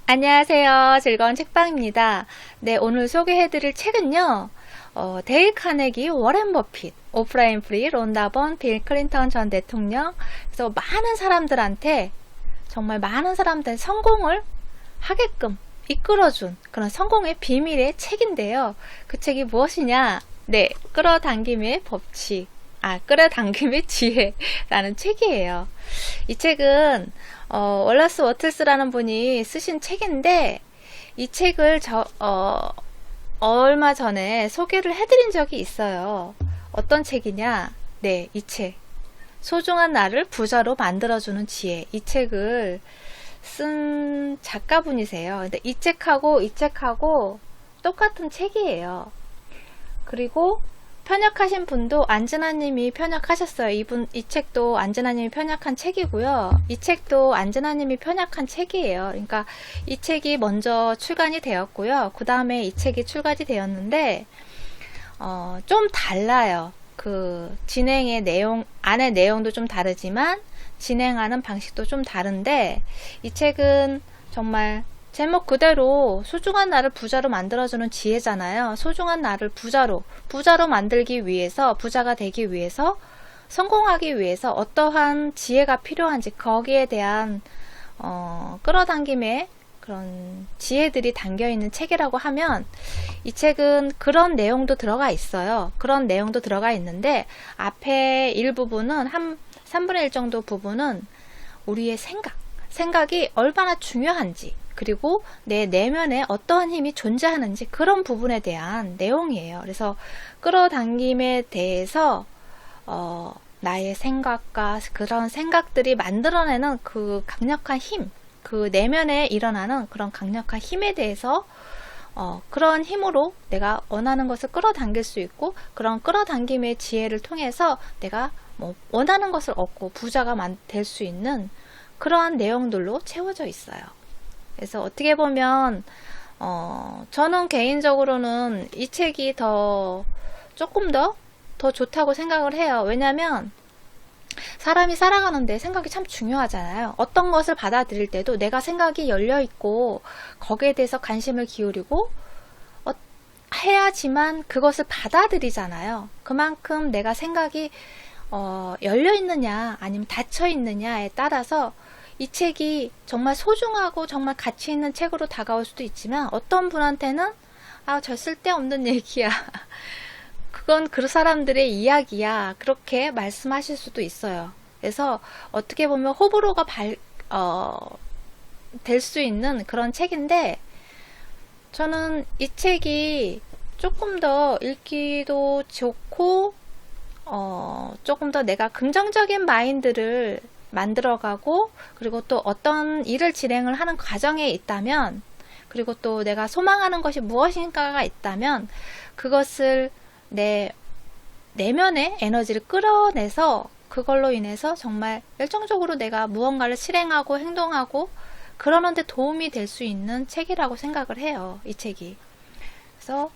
안녕하세요. 즐거운 책방입니다. 네, 오늘 소개해드릴 책은요. 데일 카네기, 워렌 버핏, 오프라 윈프리, 론다 번, 빌 클린턴 전 대통령. 그래서 정말 많은 사람들 성공을 하게끔 이끌어준 그런 성공의 비밀의 책인데요. 그 책이 무엇이냐? 네, 끌어당김의 법칙. 끌어당김의 지혜라는 책이에요. 이 책은 월라스 워틀스라는 분이 쓰신 책인데, 이 책을 얼마 전에 소개를 해드린 적이 있어요. 어떤 책이냐? 네, 이 책. 소중한 나를 부자로 만들어주는 지혜. 이 책을 쓴 작가분이세요. 근데 이 책하고 똑같은 책이에요. 그리고 편역하신 분도 안진아님이 편역하셨어요. 이 책도 안진아님이 편역한 책이고요. 이 책도 안진아님이 편역한 책이에요. 그러니까 이 책이 먼저 출간이 되었고요. 그 다음에 이 책이 출간이 되었는데 좀 달라요. 그 진행의 안의 내용도 좀 다르지만 진행하는 방식도 좀 다른데, 이 책은 정말 제목 그대로 소중한 나를 부자로 만들어주는 지혜잖아요. 소중한 나를 부자로 만들기 위해서, 부자가 되기 위해서, 성공하기 위해서 어떠한 지혜가 필요한지, 거기에 대한 끌어당김의 그런 지혜들이 담겨있는 책이라고 하면, 이 책은 그런 내용도 들어가 있어요. 그런 내용도 들어가 있는데, 앞에 일부분은 3분의 1 정도 부분은 우리의 생각이 얼마나 중요한지, 그리고 내 내면에 어떠한 힘이 존재하는지, 그런 부분에 대한 내용이에요. 그래서 끌어당김에 대해서 나의 생각과 그런 생각들이 만들어내는 그 강력한 힘, 그 내면에 일어나는 그런 강력한 힘에 대해서 그런 힘으로 내가 원하는 것을 끌어당길 수 있고, 그런 끌어당김의 지혜를 통해서 내가 원하는 것을 얻고 부자가 될 수 있는 그러한 내용들로 채워져 있어요. 그래서 어떻게 보면 저는 개인적으로는 이 책이 조금 더 좋다고 생각을 해요. 왜냐면 사람이 살아가는데 생각이 참 중요하잖아요. 어떤 것을 받아들일 때도 내가 생각이 열려있고 거기에 대해서 관심을 기울이고 해야지만 그것을 받아들이잖아요. 그만큼 내가 생각이 열려있느냐 아니면 닫혀있느냐에 따라서 이 책이 정말 소중하고 정말 가치 있는 책으로 다가올 수도 있지만, 어떤 분한테는 저 쓸데없는 얘기야, 그건 그 사람들의 이야기야, 그렇게 말씀하실 수도 있어요. 그래서 어떻게 보면 호불호가 될 수 있는 그런 책인데, 저는 이 책이 조금 더 읽기도 좋고 조금 더 내가 긍정적인 마인드를 만들어가고, 그리고 또 어떤 일을 진행을 하는 과정에 있다면, 그리고 또 내가 소망하는 것이 무엇인가가 있다면, 그것을 내 내면의 에너지를 끌어내서 그걸로 인해서 정말 열정적으로 내가 무언가를 실행하고 행동하고 그러는데 도움이 될 수 있는 책이라고 생각을 해요. 이 책이. 그래서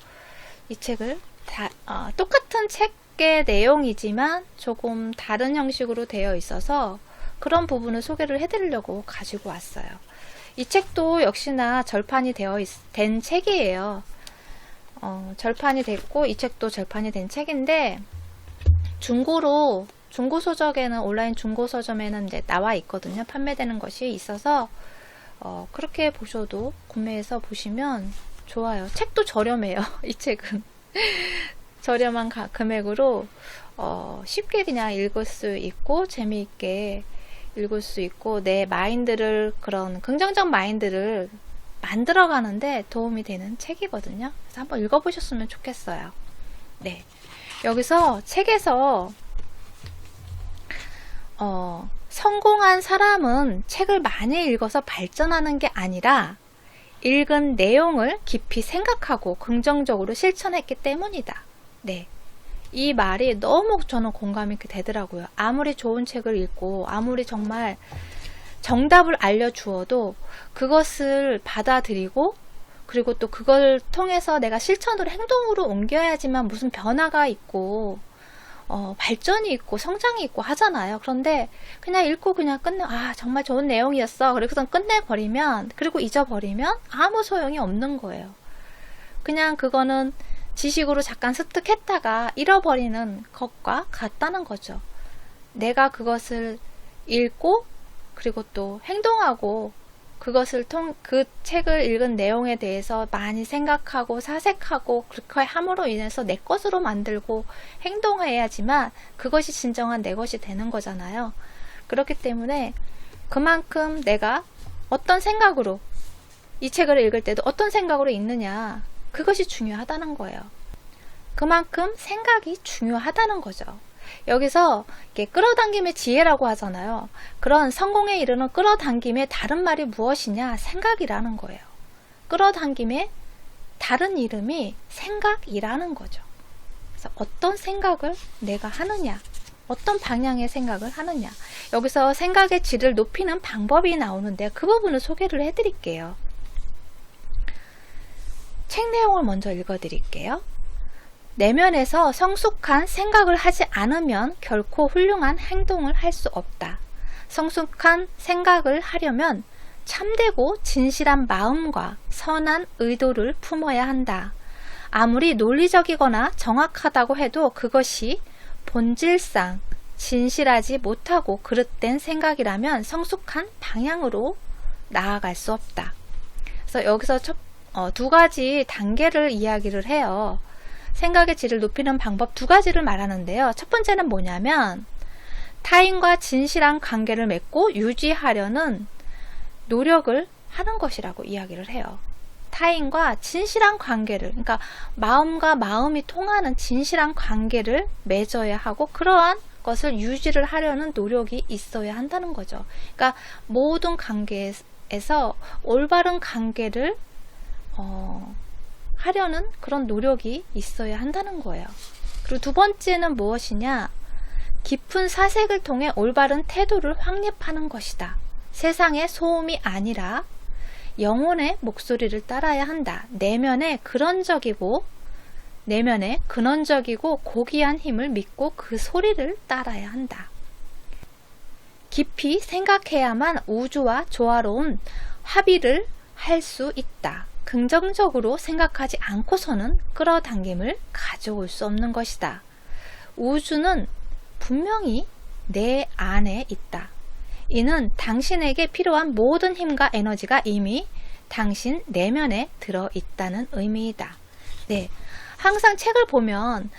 이 책을 똑같은 책의 내용이지만 조금 다른 형식으로 되어 있어서 그런 부분을 소개를 해드리려고 가지고 왔어요. 이 책도 역시나 절판이 된 책이에요. 절판이 됐고, 이 책도 절판이 된 책인데, 중고서적에는, 온라인 중고서점에는 이제 나와 있거든요. 판매되는 것이 있어서, 그렇게 보셔도, 구매해서 보시면 좋아요. 책도 저렴해요. 이 책은. 저렴한 금액으로, 쉽게 그냥 읽을 수 있고, 재미있게 읽을 수 있고, 내 마인드를, 그런 긍정적 마인드를 만들어가는데 도움이 되는 책이거든요. 그래서 한번 읽어보셨으면 좋겠어요. 네. 여기서 책에서 성공한 사람은 책을 많이 읽어서 발전하는 게 아니라 읽은 내용을 깊이 생각하고 긍정적으로 실천했기 때문이다. 네. 이 말이 너무 저는 공감이 되더라고요. 아무리 좋은 책을 읽고 아무리 정말 정답을 알려주어도 그것을 받아들이고, 그리고 또 그걸 통해서 내가 실천으로 행동으로 옮겨야지만 무슨 변화가 있고 발전이 있고 성장이 있고 하잖아요. 그런데 그냥 읽고 그냥 정말 좋은 내용이었어. 그래서 끝내버리면, 그리고 잊어버리면 아무 소용이 없는 거예요. 그냥 그거는 지식으로 잠깐 습득했다가 잃어버리는 것과 같다는 거죠. 내가 그것을 읽고 그리고 또 행동하고 그 책을 읽은 내용에 대해서 많이 생각하고 사색하고 그렇게 함으로 인해서 내 것으로 만들고 행동해야지만 그것이 진정한 내 것이 되는 거잖아요. 그렇기 때문에 그만큼 내가 어떤 생각으로 이 책을 읽을 때도 어떤 생각으로 읽느냐, 그것이 중요하다는 거예요. 그만큼 생각이 중요하다는 거죠. 여기서 이렇게 끌어당김의 지혜라고 하잖아요. 그런 성공에 이르는 끌어당김의 다른 말이 무엇이냐? 생각이라는 거예요. 끌어당김의 다른 이름이 생각이라는 거죠. 그래서 어떤 생각을 내가 하느냐, 어떤 방향의 생각을 하느냐, 여기서 생각의 질을 높이는 방법이 나오는데 그 부분을 소개를 해드릴게요. 책 내용을 먼저 읽어드릴게요. 내면에서 성숙한 생각을 하지 않으면 결코 훌륭한 행동을 할 수 없다. 성숙한 생각을 하려면 참되고 진실한 마음과 선한 의도를 품어야 한다. 아무리 논리적이거나 정확하다고 해도 그것이 본질상 진실하지 못하고 그릇된 생각이라면 성숙한 방향으로 나아갈 수 없다. 그래서 여기서 두 가지 단계를 이야기를 해요. 생각의 질을 높이는 방법 두 가지를 말하는데요. 첫 번째는 뭐냐면 타인과 진실한 관계를 맺고 유지하려는 노력을 하는 것이라고 이야기를 해요. 타인과 진실한 관계를, 그러니까 마음과 마음이 통하는 진실한 관계를 맺어야 하고 그러한 것을 유지를 하려는 노력이 있어야 한다는 거죠. 그러니까 모든 관계에서 올바른 관계를 하려는 그런 노력이 있어야 한다는 거예요. 그리고 두 번째는 무엇이냐? 깊은 사색을 통해 올바른 태도를 확립하는 것이다. 세상의 소음이 아니라 영혼의 목소리를 따라야 한다. 내면의 근원적이고 고귀한 힘을 믿고 그 소리를 따라야 한다. 깊이 생각해야만 우주와 조화로운 합의를 할 수 있다. 긍정적으로 생각하지 않고서는 끌어당김을 가져올 수 없는 것이다. 우주는 분명히 내 안에 있다. 이는 당신에게 필요한 모든 힘과 에너지가 이미 당신 내면에 들어있다는 의미이다. 네, 항상 책을 보면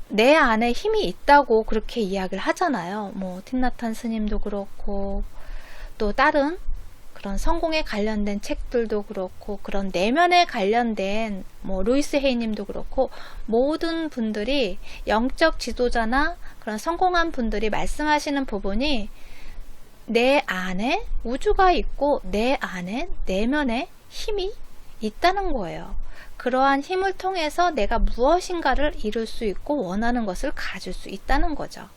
내 안에 힘이 있다고 그렇게 이야기를 하잖아요. 뭐 틴나탄 스님도 그렇고 또 다른 그런 성공에 관련된 책들도 그렇고 그런 내면에 관련된 루이스 헤이님도 그렇고 모든 분들이 영적 지도자나 그런 성공한 분들이 말씀하시는 부분이 내 안에 우주가 있고 내 안에 내면에 힘이 있다는 거예요. 그러한 힘을 통해서 내가 무엇인가를 이룰 수 있고 원하는 것을 가질 수 있다는 거죠.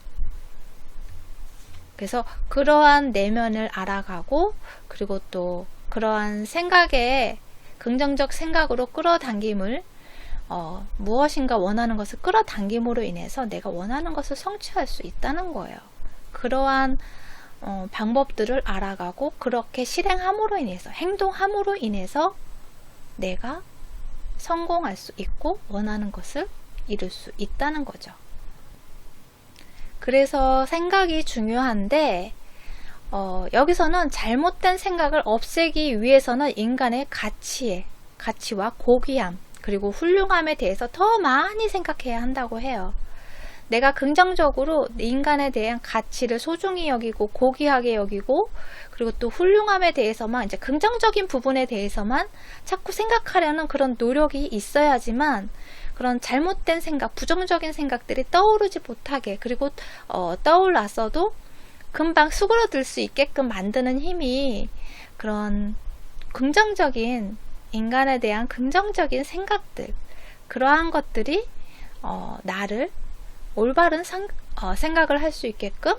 그래서 그러한 내면을 알아가고 그리고 또 그러한 생각에 긍정적 생각으로 끌어당김을 무엇인가 원하는 것을 끌어당김으로 인해서 내가 원하는 것을 성취할 수 있다는 거예요. 그러한 방법들을 알아가고 그렇게 실행함으로 인해서 행동함으로 인해서 내가 성공할 수 있고 원하는 것을 이룰 수 있다는 거죠. 그래서 생각이 중요한데 여기서는 잘못된 생각을 없애기 위해서는 인간의 가치와 고귀함 그리고 훌륭함에 대해서 더 많이 생각해야 한다고 해요. 내가 긍정적으로 인간에 대한 가치를 소중히 여기고 고귀하게 여기고 그리고 또 훌륭함에 대해서만 이제 긍정적인 부분에 대해서만 자꾸 생각하려는 그런 노력이 있어야지만 그런 잘못된 생각, 부정적인 생각들이 떠오르지 못하게 그리고 떠올랐어도 금방 수그러들 수 있게끔 만드는 힘이 그런 긍정적인 인간에 대한 긍정적인 생각들 그러한 것들이 나를 올바른 생각을 할 수 있게끔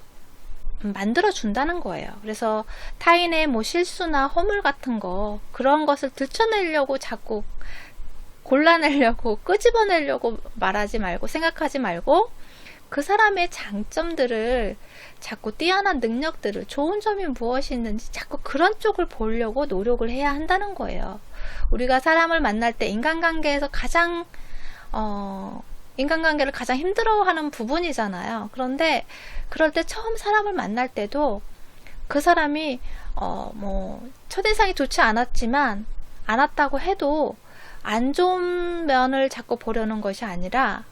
만들어 준다는 거예요. 그래서 타인의 실수나 허물 같은 거 그런 것을 들춰내려고 자꾸 골라내려고 끄집어내려고 말하지 말고 생각하지 말고 그 사람의 장점들을 자꾸 뛰어난 능력들을 좋은 점이 무엇이 있는지 자꾸 그런 쪽을 보려고 노력을 해야 한다는 거예요. 우리가 사람을 만날 때 인간관계에서 가장 인간관계를 가장 힘들어하는 부분이잖아요. 그런데 그럴 때 처음 사람을 만날 때도 그 사람이 뭐 첫인상이 좋지 않았다고 해도 안 좋은 면을 자꾸 보려는 것이 아니라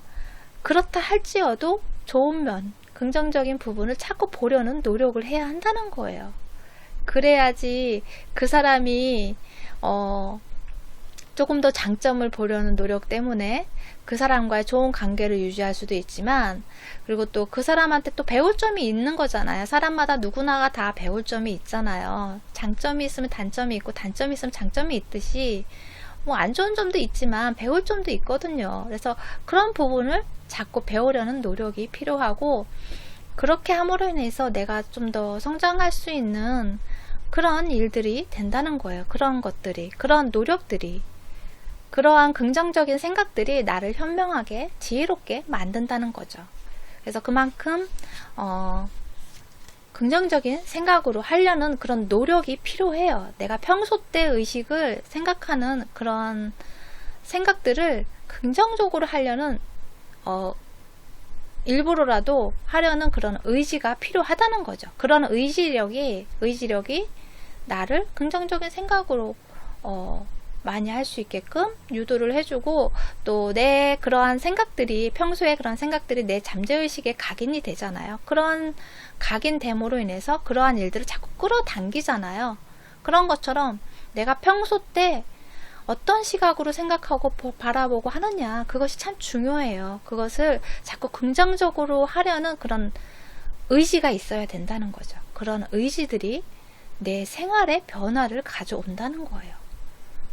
그렇다 할지어도 좋은 면, 긍정적인 부분을 자꾸 보려는 노력을 해야 한다는 거예요. 그래야지 그 사람이 조금 더 장점을 보려는 노력 때문에 그 사람과의 좋은 관계를 유지할 수도 있지만, 그리고 또 그 사람한테 또 배울 점이 있는 거잖아요. 사람마다 누구나가 다 배울 점이 있잖아요. 장점이 있으면 단점이 있고 단점이 있으면 장점이 있듯이 뭐 안 좋은 점도 있지만 배울 점도 있거든요. 그래서 그런 부분을 자꾸 배우려는 노력이 필요하고, 그렇게 함으로 인해서 내가 좀 더 성장할 수 있는 그런 일들이 된다는 거예요. 그런 것들이, 그런 노력들이, 그러한 긍정적인 생각들이 나를 현명하게 지혜롭게 만든다는 거죠. 그래서 그만큼 긍정적인 생각으로 하려는 그런 노력이 필요해요. 내가 평소 때 의식을 생각하는 그런 생각들을 긍정적으로 하려는 일부러라도 하려는 그런 의지가 필요하다는 거죠. 그런 의지력이 나를 긍정적인 생각으로 많이 할 수 있게끔 유도를 해주고, 또 내 그러한 생각들이, 평소에 그런 생각들이 내 잠재의식에 각인이 되잖아요. 그런 각인됨으로 인해서 그러한 일들을 자꾸 끌어당기잖아요. 그런 것처럼 내가 평소 때 어떤 시각으로 생각하고 바라보고 하느냐, 그것이 참 중요해요. 그것을 자꾸 긍정적으로 하려는 그런 의지가 있어야 된다는 거죠. 그런 의지들이 내 생활에 변화를 가져온다는 거예요.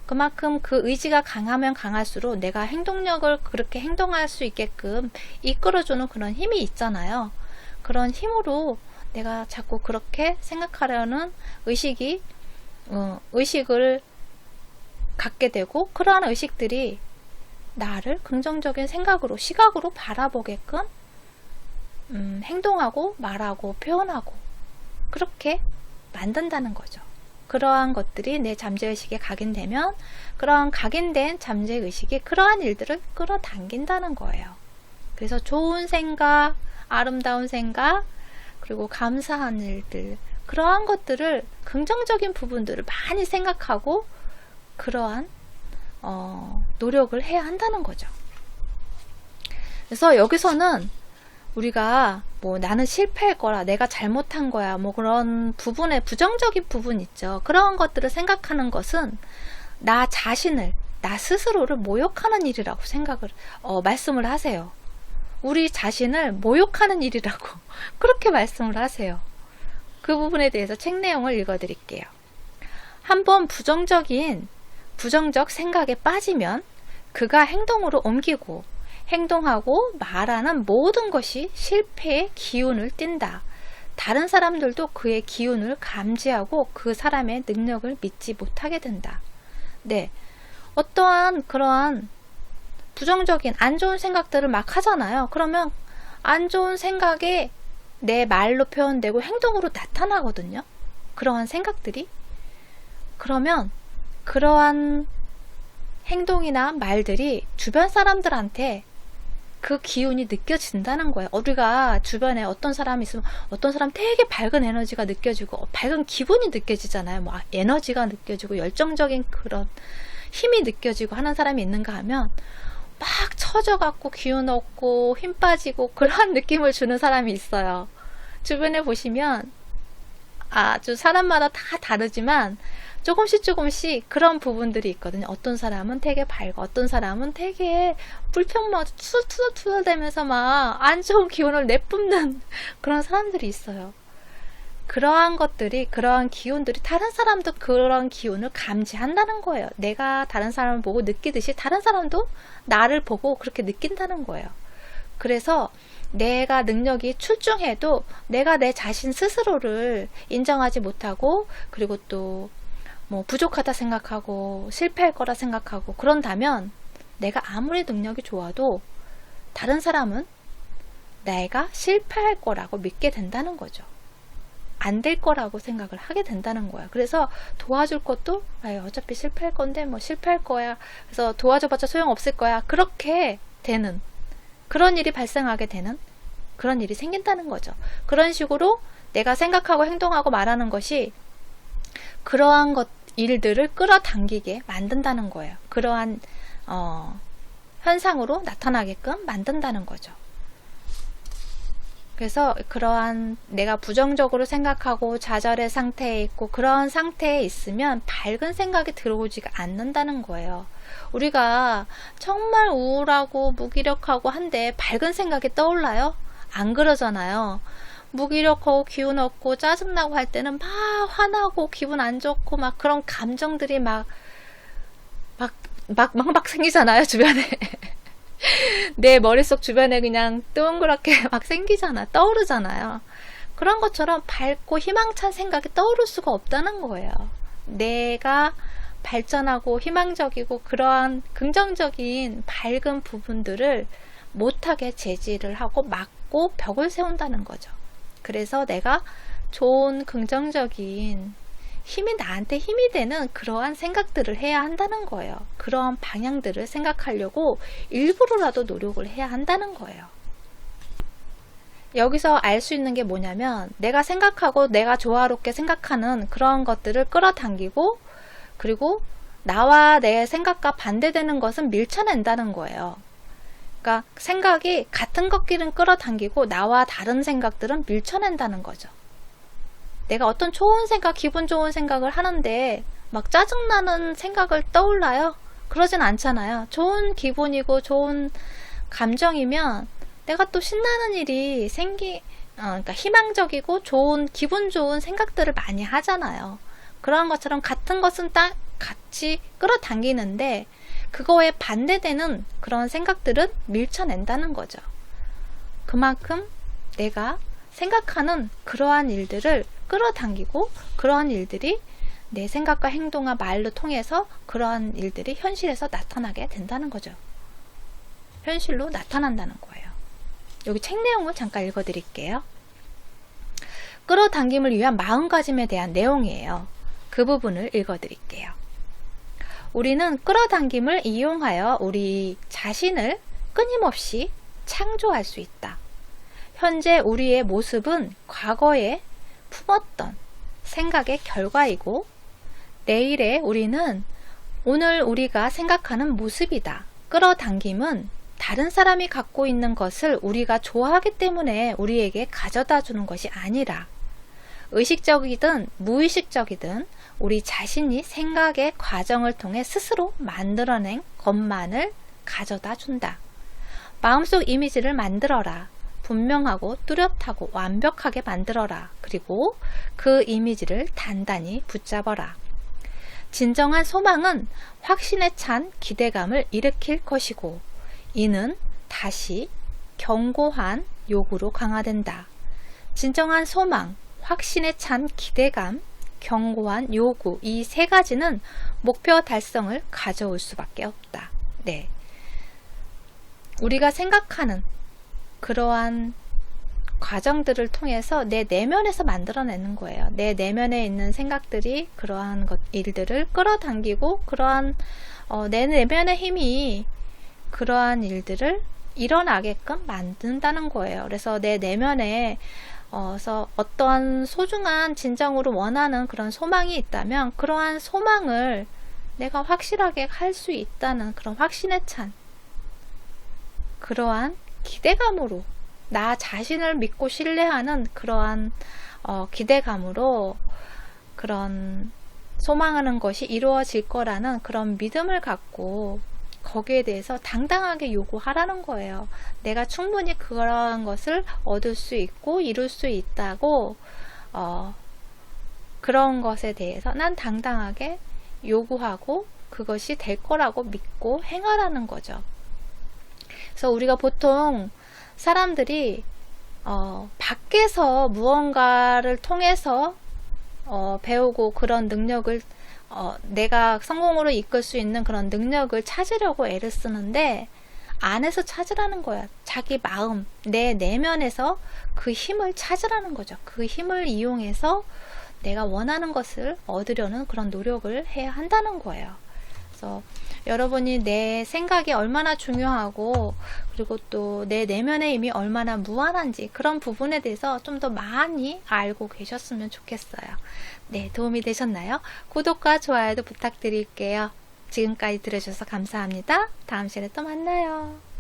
그만큼 그 의지가 강하면 강할수록 내가 행동력을 그렇게 행동할 수 있게끔 이끌어주는 그런 힘이 있잖아요. 그런 힘으로 내가 자꾸 그렇게 생각하려는 의식을 갖게 되고, 그러한 의식들이 나를 긍정적인 생각으로, 시각으로 바라보게끔 행동하고 말하고 표현하고 그렇게 만든다는 거죠. 그러한 것들이 내 잠재의식에 각인되면 그러한 각인된 잠재의식이 그러한 일들을 끌어당긴다는 거예요. 그래서 좋은 생각, 아름다운 생각, 그리고 감사한 일들, 그러한 것들을, 긍정적인 부분들을 많이 생각하고 그러한 노력을 해야 한다는 거죠. 그래서 여기서는 우리가 뭐 나는 실패할 거라, 내가 잘못한 거야, 뭐 그런 부분에 부정적인 부분 있죠. 그런 것들을 생각하는 것은 나 자신을, 나 스스로를 모욕하는 일이라고 말씀을 하세요. 우리 자신을 모욕하는 일이라고 그렇게 말씀을 하세요. 그 부분에 대해서 책 내용을 읽어 드릴게요. 한번 부정적 생각에 빠지면 그가 행동으로 옮기고 행동하고 말하는 모든 것이 실패의 기운을 띈다. 다른 사람들도 그의 기운을 감지하고 그 사람의 능력을 믿지 못하게 된다. 네, 어떠한 그러한 부정적인 안 좋은 생각들을 막 하잖아요. 그러면 안 좋은 생각이 내 말로 표현되고 행동으로 나타나거든요. 그러한 생각들이. 그러면 그러한 행동이나 말들이 주변 사람들한테 그 기운이 느껴진다는 거예요. 우리가 주변에 어떤 사람이 있으면 어떤 사람 되게 밝은 에너지가 느껴지고 밝은 기분이 느껴지잖아요. 뭐 에너지가 느껴지고 열정적인 그런 힘이 느껴지고 하는 사람이 있는가 하면 막 처져갖고 기운 없고 힘 빠지고 그런 느낌을 주는 사람이 있어요. 주변에 보시면 아주 사람마다 다 다르지만 조금씩 그런 부분들이 있거든요. 어떤 사람은 되게 밝고 어떤 사람은 되게 불평만 투덜투덜대면서 막 안 좋은 기운을 내뿜는 그런 사람들이 있어요. 그러한 기운들이 다른 사람도 그런 기운을 감지한다는 거예요. 내가 다른 사람을 보고 느끼듯이 다른 사람도 나를 보고 그렇게 느낀다는 거예요. 그래서 내가 능력이 출중해도 내가 내 자신 스스로를 인정하지 못하고, 그리고 또 뭐 부족하다 생각하고 실패할 거라 생각하고 그런다면 내가 아무리 능력이 좋아도 다른 사람은 내가 실패할 거라고 믿게 된다는 거죠. 안 될 거라고 생각을 하게 된다는 거야. 그래서 도와줄 것도 어차피 실패할 건데 뭐 실패할 거야. 그래서 도와줘봤자 소용없을 거야. 그렇게 되는 그런 일이 발생하게 되는 그런 일이 생긴다는 거죠. 그런 식으로 내가 생각하고 행동하고 말하는 것이 그러한 일들을 끌어당기게 만든다는 거예요. 그러한 현상으로 나타나게끔 만든다는 거죠. 그래서 그러한 내가 부정적으로 생각하고 좌절의 상태에 있고 그러한 상태에 있으면 밝은 생각이 들어오지가 않는다는 거예요. 우리가 정말 우울하고 무기력하고 한데 밝은 생각이 떠올라요? 안 그러잖아요. 무기력하고 기운 없고 짜증나고 할 때는 막 화나고 기분 안 좋고 막 그런 감정들이 막 생기잖아요, 주변에. 내 머릿속 주변에 그냥 동그랗게 막 생기잖아. 떠오르잖아요. 그런 것처럼 밝고 희망찬 생각이 떠오를 수가 없다는 거예요. 내가 발전하고 희망적이고 그러한 긍정적인 밝은 부분들을 못하게 제지를 하고 막고 벽을 세운다는 거죠. 그래서 내가 좋은 긍정적인 힘이 나한테 힘이 되는 그러한 생각들을 해야 한다는 거예요. 그러한 방향들을 생각하려고 일부러라도 노력을 해야 한다는 거예요. 여기서 알 수 있는 게 뭐냐면 내가 생각하고 내가 조화롭게 생각하는 그런 것들을 끌어당기고 그리고 나와 내 생각과 반대되는 것은 밀쳐낸다는 거예요. 그러니까 생각이 같은 것끼리는 끌어당기고 나와 다른 생각들은 밀쳐낸다는 거죠. 내가 어떤 좋은 생각, 기분 좋은 생각을 하는데 막 짜증나는 생각을 떠올라요? 그러진 않잖아요. 좋은 기분이고 좋은 감정이면 내가 또 신나는 일이 그러니까 희망적이고 좋은, 기분 좋은 생각들을 많이 하잖아요. 그런 것처럼 같은 것은 같이 끌어당기는데 그거에 반대되는 그런 생각들은 밀쳐낸다는 거죠. 그만큼 내가 생각하는 그러한 일들을 끌어당기고 그러한 일들이 내 생각과 행동과 말로 통해서 그러한 일들이 현실에서 나타나게 된다는 거죠. 현실로 나타난다는 거예요. 여기 책 내용을 잠깐 읽어드릴게요. 끌어당김을 위한 마음가짐에 대한 내용이에요. 그 부분을 읽어드릴게요. 우리는 끌어당김을 이용하여 우리 자신을 끊임없이 창조할 수 있다. 현재 우리의 모습은 과거에 품었던 생각의 결과이고 내일의 우리는 오늘 우리가 생각하는 모습이다. 끌어당김은 다른 사람이 갖고 있는 것을 우리가 좋아하기 때문에 우리에게 가져다 주는 것이 아니라 의식적이든 무의식적이든 우리 자신이 생각의 과정을 통해 스스로 만들어낸 것만을 가져다 준다. 마음속 이미지를 만들어라. 분명하고 뚜렷하고 완벽하게 만들어라. 그리고 그 이미지를 단단히 붙잡아라. 진정한 소망은 확신에 찬 기대감을 일으킬 것이고 이는 다시 견고한 요구로 강화된다. 진정한 소망, 확신에 찬 기대감, 견고한 요구, 이 세 가지는 목표 달성을 가져올 수밖에 없다. 네. 우리가 생각하는 그러한 과정들을 통해서 내 내면에서 만들어내는 거예요. 내 내면에 있는 생각들이 그러한 일들을 끌어당기고 그러한 내 내면의 힘이 그러한 일들을 일어나게끔 만든다는 거예요. 그래서 내 내면에 어떠한 소중한 진정으로 원하는 그런 소망이 있다면 그러한 소망을 내가 확실하게 할 수 있다는 그런 확신에 찬 그러한 기대감으로 나 자신을 믿고 신뢰하는 그러한 기대감으로 그런 소망하는 것이 이루어질 거라는 그런 믿음을 갖고 거기에 대해서 당당하게 요구하라는 거예요. 내가 충분히 그러한 것을 얻을 수 있고 이룰 수 있다고 그런 것에 대해서 난 당당하게 요구하고 그것이 될 거라고 믿고 행하라는 거죠. 그래서 우리가 보통 사람들이 밖에서 무언가를 통해서 배우고 그런 능력을 내가 성공으로 이끌 수 있는 그런 능력을 찾으려고 애를 쓰는데, 안에서 찾으라는 거야. 자기 마음, 내 내면에서 그 힘을 찾으라는 거죠. 그 힘을 이용해서 내가 원하는 것을 얻으려는 그런 노력을 해야 한다는 거예요. 그래서 여러분이 내 생각이 얼마나 중요하고, 그리고 또 내 내면의 힘이 얼마나 무한한지, 그런 부분에 대해서 좀 더 많이 알고 계셨으면 좋겠어요. 네, 도움이 되셨나요? 구독과 좋아요도 부탁드릴게요. 지금까지 들어주셔서 감사합니다. 다음 시간에 또 만나요.